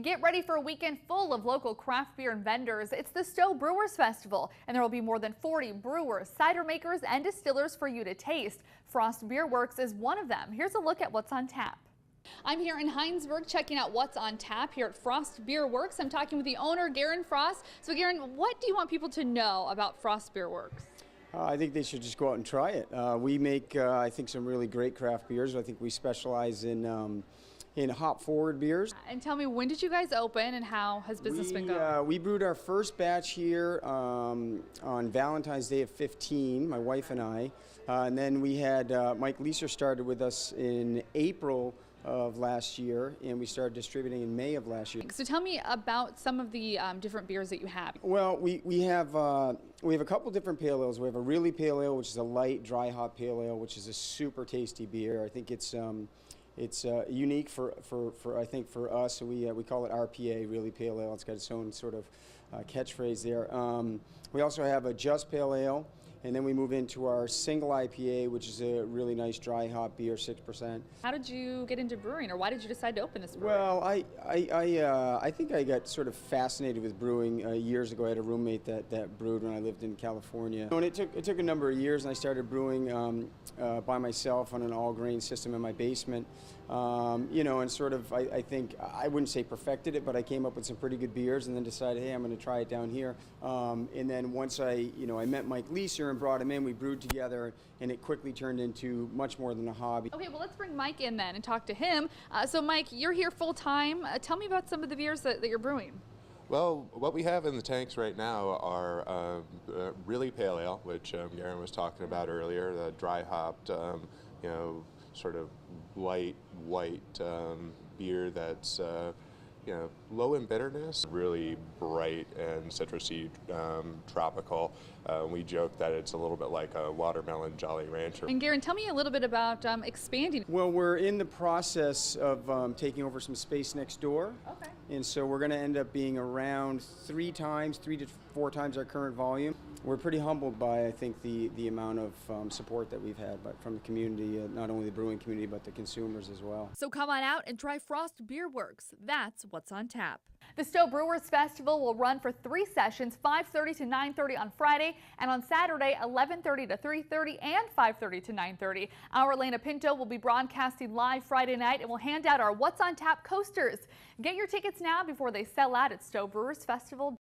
Get ready for a weekend full of local craft beer and vendors. It's the Stowe Brewers Festival, and there will be more than 40 brewers, cider makers, and distillers for you to taste. Frost Beer Works is one of them. Here's a look at what's on tap. I'm here in Heinsberg checking out what's on tap here at Frost Beer Works. I'm talking with the owner, Garen Frost. So Garen, what do you want people to know about Frost Beer Works? I think they should just go out and try it. We make, I think, some really great craft beers. I think we specialize in hop-forward beers. And tell me, when did you guys open and how has business been going? We brewed our first batch here on Valentine's Day of 15, my wife and I. And then we had Mike Leeser started with us in April of last year, and we started distributing in May of last year. So tell me about some of the different beers that you have. Well, we have a couple different pale ales. We have a really pale ale, which is a light dry hop pale ale, which is a super tasty beer. I think it's unique for I think for us. We call it RPA, really pale ale. It's got its own sort of catchphrase there. We also have a just pale ale. And then we move into our single IPA, which is a really nice dry hop beer, 6%. How did you get into brewing, or why did you decide to open this brewery? Well, I think I got sort of fascinated with brewing years ago. I had a roommate that brewed when I lived in California. And it took a number of years, and I started brewing by myself on an all-grain system in my basement. And sort of, I think, I wouldn't say perfected it, but I came up with some pretty good beers and then decided, hey, I'm going to try it down here. And then once I met Mike Leeser and brought him in, we brewed together, and it quickly turned into much more than a hobby. Okay, well, let's bring Mike in then and talk to him. So Mike, you're here full time. Tell me about some of the beers that you're brewing. Well, what we have in the tanks right now are really pale ale, which Garen was talking about earlier, the dry hopped, sort of light white beer that's low in bitterness, really bright and citrusy, tropical. We joke that it's a little bit like a watermelon Jolly Rancher. And Garen, tell me a little bit about expanding. Well, we're in the process of taking over some space next door. Okay. And so we're going to end up being around 3 to 4 times our current volume. We're pretty humbled by, I think, the amount of support that we've had from the community, not only the brewing community, but the consumers as well. So come on out and try Frost Beer Works. That's what's on tap. The Stowe Brewers Festival will run for 3 sessions, 5:30 to 9:30 on Friday, and on Saturday, 11:30 to 3:30 and 5:30 to 9:30. Our Elena Pinto will be broadcasting live Friday night and will hand out our What's on Tap coasters. Get your tickets now before they sell out at StoweBrewersFestival.com.